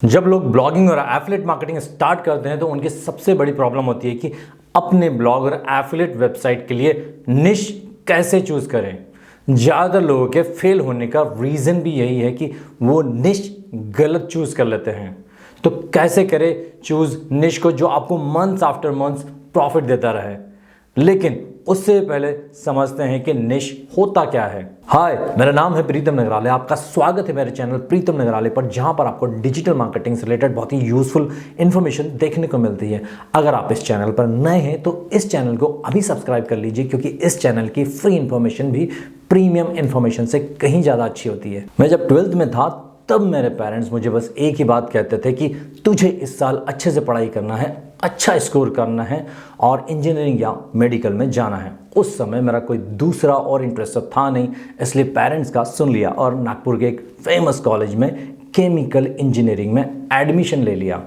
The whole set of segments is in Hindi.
जब लोग ब्लॉगिंग और एफिलिएट मार्केटिंग स्टार्ट करते हैं तो उनकी सबसे बड़ी प्रॉब्लम होती है कि अपने ब्लॉग और एफिलिएट वेबसाइट के लिए निश कैसे चूज करें। ज़्यादातर लोगों के फेल होने का रीज़न भी यही है कि वो निश गलत चूज कर लेते हैं। तो कैसे करें चूज निश को जो आपको मंथ्स आफ्टर मंथ्स प्रॉफिट देता रहे। लेकिन उससे पहले समझते हैं कि निश होता क्या है। हाय, मेरा नाम है प्रीतम नगराले। आपका स्वागत है मेरे चैनल प्रीतम नगराले पर, जहां पर आपको डिजिटल मार्केटिंग से रिलेटेड बहुत ही यूजफुल इंफॉर्मेशन देखने को मिलती है। अगर आप इस चैनल पर नए हैं तो इस चैनल को अभी सब्सक्राइब कर लीजिए, क्योंकि इस चैनल की फ्री इंफॉर्मेशन भी प्रीमियम इंफॉर्मेशन से कहीं ज़्यादा अच्छी होती है। मैं जब 12th में था तब मेरे पेरेंट्स मुझे बस एक ही बात कहते थे कि तुझे इस साल अच्छे से पढ़ाई करना है, अच्छा स्कोर करना है और इंजीनियरिंग या मेडिकल में जाना है। उस समय मेरा कोई दूसरा और इंटरेस्ट था नहीं, इसलिए पेरेंट्स का सुन लिया और नागपुर के एक फेमस कॉलेज में केमिकल इंजीनियरिंग में एडमिशन ले लिया।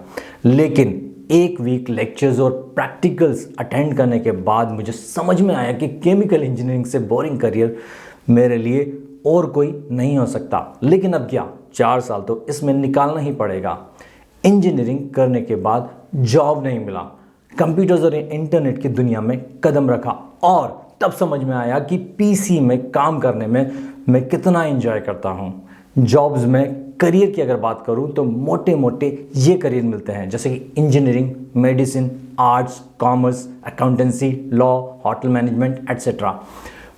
लेकिन एक वीक लेक्चर्स और प्रैक्टिकल्स अटेंड करने के बाद मुझे समझ में आया कि केमिकल इंजीनियरिंग से बोरिंग करियर मेरे लिए और कोई नहीं हो सकता। लेकिन अब क्या, 4 साल तो इसमें निकालना ही पड़ेगा। इंजीनियरिंग करने के बाद जॉब नहीं मिला, कंप्यूटर्स और इंटरनेट की दुनिया में कदम रखा और तब समझ में आया कि पीसी में काम करने में मैं कितना एंजॉय करता हूँ। जॉब्स में करियर की अगर बात करूँ तो मोटे मोटे ये करियर मिलते हैं, जैसे कि engineering, medicine, arts, commerce, accountancy, law, hotel management etcetera.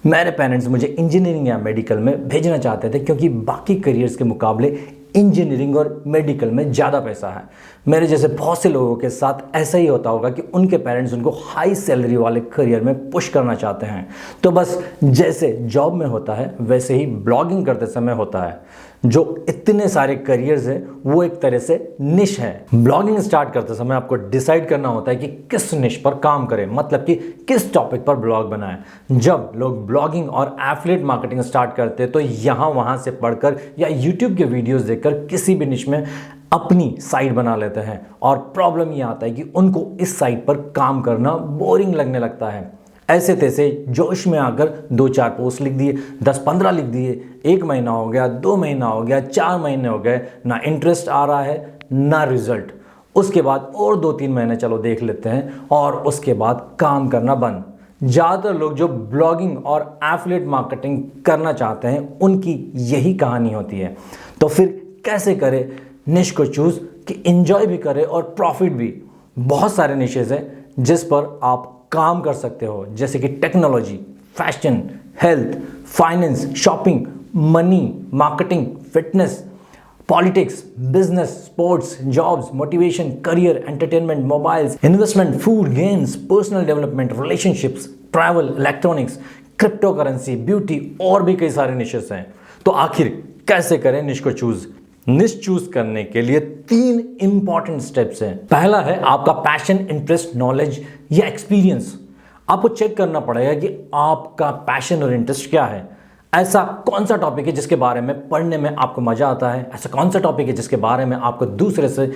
मेरे पेरेंट्स मुझे इंजीनियरिंग या मेडिकल में भेजना चाहते थे, क्योंकि बाकी करियर्स के मुकाबले इंजीनियरिंग और मेडिकल में ज़्यादा पैसा है। मेरे जैसे बहुत से लोगों के साथ ऐसा ही होता होगा कि उनके पेरेंट्स उनको हाई सैलरी वाले करियर में पुश करना चाहते हैं। तो बस जैसे जॉब में होता है वैसे ही ब्लॉगिंग करते समय होता है। जो इतने सारे करियर्स हैं वो एक तरह से निश है। ब्लॉगिंग स्टार्ट करते समय आपको डिसाइड करना होता है कि किस निश पर काम करें, मतलब कि किस टॉपिक पर ब्लॉग बनाएं। जब लोग ब्लॉगिंग और एफिलिएट मार्केटिंग स्टार्ट करते हैं तो यहाँ वहाँ से पढ़कर या यूट्यूब के वीडियोस देखकर किसी भी निश में अपनी साइट बना लेते हैं। और प्रॉब्लम ये आता है कि उनको इस साइट पर काम करना बोरिंग लगने लगता है। ऐसे तैसे जोश में आकर 2-4 पोस्ट लिख दिए, 10-15 लिख दिए, 1 महीना हो गया, 2 महीना हो गया, 4 महीने हो गए, ना इंटरेस्ट आ रहा है ना रिजल्ट। उसके बाद और 2-3 महीने चलो देख लेते हैं और उसके बाद काम करना बंद। ज़्यादातर लोग जो ब्लॉगिंग और एफिलिएट मार्केटिंग करना चाहते हैं उनकी यही कहानी होती है। तो फिर कैसे करें निश को चूज कि एंजॉय भी करें और प्रॉफिट भी। बहुत सारे निशेस हैं जिस पर आप काम कर सकते हो, जैसे कि technology, fashion, health, finance, shopping, money, marketing, fitness, politics, business, sports, jobs, motivation, career, entertainment, mobiles, investment, food, games, personal development, relationships, travel, electronics, crypto currency, beauty और भी कई सारे निशेस हैं। तो आखिर कैसे करें निश को चूज? निश चूज करने के लिए 3 इंपॉर्टेंट स्टेप्स हैं। पहला है आपका पैशन, इंटरेस्ट, नॉलेज या एक्सपीरियंस। आपको चेक करना पड़ेगा कि आपका पैशन और इंटरेस्ट क्या है। ऐसा कौन सा टॉपिक है जिसके बारे में पढ़ने में आपको मजा आता है, ऐसा कौन सा टॉपिक है जिसके बारे में आपको दूसरे से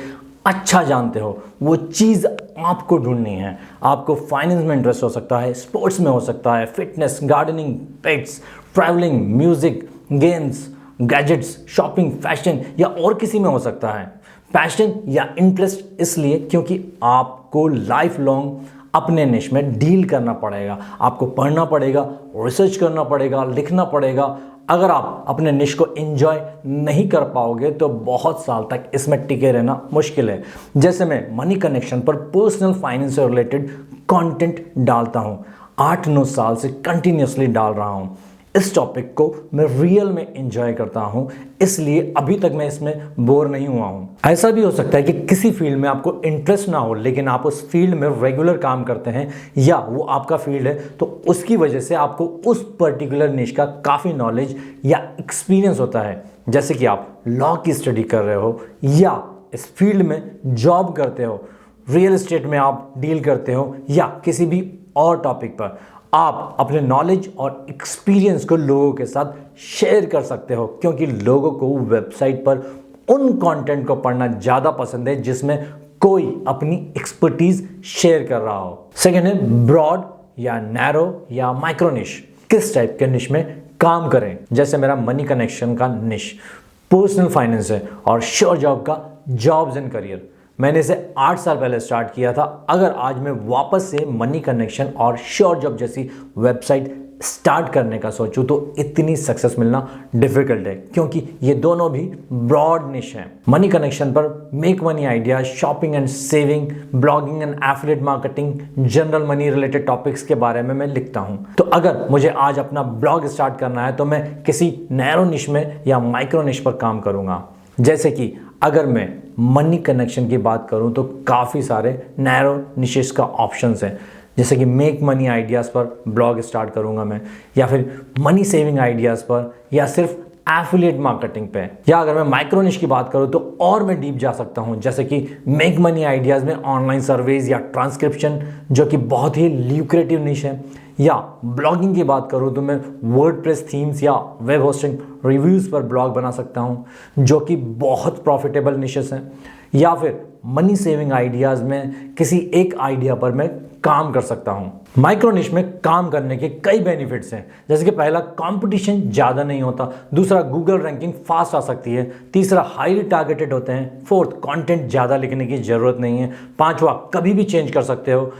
अच्छा जानते हो। वो चीज़ आपको ढूंढनी है। आपको फाइनेंस में इंटरेस्ट हो सकता है, स्पोर्ट्स में हो सकता है, fitness, gardening, pets, travelling, music, games, gadgets, shopping, fashion या और किसी में हो सकता है। पैशन या इंटरेस्ट इसलिए क्योंकि आपको लाइफ लॉन्ग अपने निश में डील करना पड़ेगा। आपको पढ़ना पड़ेगा, रिसर्च करना पड़ेगा, लिखना पड़ेगा। अगर आप अपने निश को एंजॉय नहीं कर पाओगे तो बहुत साल तक इसमें टिके रहना मुश्किल है। जैसे मैं मनी कनेक्शन पर पर्सनल फाइनेंस से रिलेटेड कंटेंट डालता हूँ, 8-9 साल से कंटिन्यूसली डाल रहा हूँ। इस टॉपिक को मैं रियल में एंजॉय करता हूं, इसलिए अभी तक मैं इसमें बोर नहीं हुआ हूं। ऐसा भी हो सकता है कि किसी फील्ड में आपको इंटरेस्ट ना हो, लेकिन आप उस फील्ड में रेगुलर काम करते हैं या वो आपका फील्ड है, तो उसकी वजह से आपको उस पर्टिकुलर निश का काफ़ी नॉलेज या एक्सपीरियंस होता है। जैसे कि आप लॉ की स्टडी कर रहे हो या इस फील्ड में जॉब करते हो, रियल एस्टेट में आप डील करते हो या किसी भी और टॉपिक पर, आप अपने नॉलेज और एक्सपीरियंस को लोगों के साथ शेयर कर सकते हो, क्योंकि लोगों को वेबसाइट पर उन कंटेंट को पढ़ना ज़्यादा पसंद है जिसमें कोई अपनी एक्सपर्टीज शेयर कर रहा हो। सेकेंड है ब्रॉड या नैरो या माइक्रो निश। किस टाइप के निश में काम करें? जैसे मेरा मनी कनेक्शन का निश पर्सनल फाइनेंस है और श्योर जॉब का जॉब्स एंड करियर। मैंने इसे 8 साल पहले स्टार्ट किया था। अगर आज मैं वापस से मनी कनेक्शन और श्योर जॉब जैसी वेबसाइट स्टार्ट करने का सोचूं तो इतनी सक्सेस मिलना डिफिकल्ट है, क्योंकि ये दोनों भी ब्रॉड निश हैं। मनी कनेक्शन पर make money idea, shopping and saving, blogging and affiliate marketing, general money related topics के बारे में मैं लिखता हूं। तो अगर मुझे आज अपना ब्लॉग स्टार्ट करना है तो मैं किसी नैरो निश में या माइक्रो निश पर काम करूंगा। जैसे कि अगर मैं मनी कनेक्शन की बात करूं तो काफ़ी सारे नैरो निशेस का ऑप्शंस हैं, जैसे कि मेक मनी आइडियाज़ पर ब्लॉग स्टार्ट करूंगा मैं, या फिर मनी सेविंग आइडियाज़ पर, या सिर्फ एफिलिएट मार्केटिंग पे। या अगर मैं माइक्रो निश की बात करूं तो और मैं डीप जा सकता हूं, जैसे कि मेक मनी आइडियाज़ में ऑनलाइन सर्वेज या ट्रांसक्रिप्शन, जो कि बहुत ही ल्यूक्रेटिव निश है। या ब्लॉगिंग की बात करूं तो मैं वर्डप्रेस थीम्स या वेब होस्टिंग रिव्यूज़ पर ब्लॉग बना सकता हूं, जो कि बहुत प्रॉफिटेबल निशेस हैं। या फिर मनी सेविंग आइडियाज़ में किसी एक आइडिया पर मैं काम कर सकता हूं। माइक्रो निश में काम करने के कई बेनिफिट्स हैं, जैसे कि पहला, कंपटीशन ज़्यादा नहीं होता। दूसरा, गूगल रैंकिंग फास्ट आ सकती है। तीसरा, हाईली टारगेटेड होते हैं। फोर्थ, कंटेंट ज़्यादा लिखने की ज़रूरत नहीं है। पांचवा, कभी भी चेंज कर सकते हो।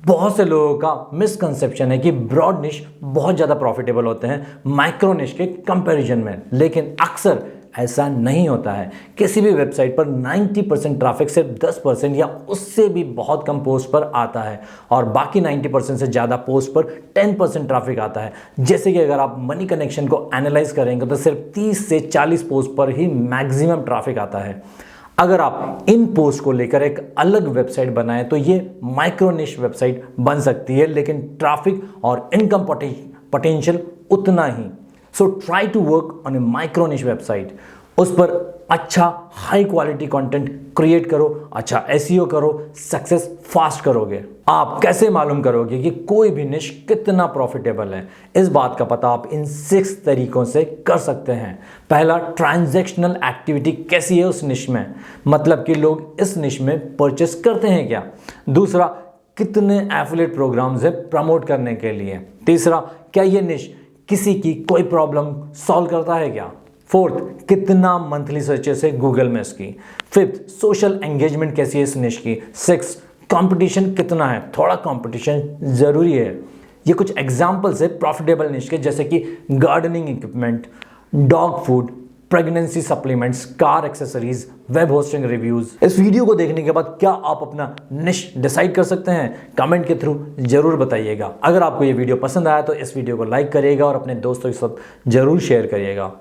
बहुत से लोगों का मिसकंसेप्शन है कि ब्रॉड निश बहुत ज़्यादा प्रॉफिटेबल होते हैं माइक्रो निश के कंपैरिजन में, लेकिन अक्सर ऐसा नहीं होता है। किसी भी वेबसाइट पर 90% ट्रैफिक सिर्फ 10% या उससे भी बहुत कम पोस्ट पर आता है, और बाकी 90% से ज़्यादा पोस्ट पर 10% ट्रैफिक आता है। जैसे कि अगर आप मनी कनेक्शन को एनालाइज करेंगे तो सिर्फ 30 से 40 पोस्ट पर ही मैक्सिमम ट्रैफिक आता है। अगर आप इन पोस्ट को लेकर एक अलग वेबसाइट बनाएं तो ये माइक्रो निश वेबसाइट बन सकती है, लेकिन ट्रैफिक और इनकम पोटेंशियल उतना ही। So try to work on a micro niche website. उस पर अच्छा हाई क्वालिटी कंटेंट क्रिएट करो, अच्छा एसईओ करो, सक्सेस फास्ट करोगे। आप कैसे मालूम करोगे कि कोई भी निश कितना प्रॉफिटेबल है? इस बात का पता आप इन 6 तरीकों से कर सकते हैं। पहला, ट्रांजैक्शनल एक्टिविटी कैसी है उस निश में, मतलब कि लोग इस निश में परचेस करते हैं क्या। दूसरा, कितने एफिलिएट प्रोग्राम्स है प्रमोट करने के लिए। तीसरा, क्या ये निश किसी की कोई प्रॉब्लम सॉल्व करता है क्या। फोर्थ, कितना मंथली सर्चेस है गूगल में इसकी। फिफ्थ, सोशल एंगेजमेंट कैसी है इस निश की। सिक्स, कंपटीशन कितना है, थोड़ा कंपटीशन जरूरी है। ये कुछ एग्जांपल्स है प्रॉफिटेबल निश के, जैसे कि gardening equipment, dog food, pregnancy supplements, car accessories, web hosting reviews. इस वीडियो को देखने के बाद क्या आप अपना निश डिसाइड कर सकते हैं? कमेंट के थ्रू जरूर बताइएगा। अगर आपको ये वीडियो पसंद आया तो इस वीडियो को लाइक करिएगा और अपने दोस्तों के साथ जरूर शेयर करिएगा।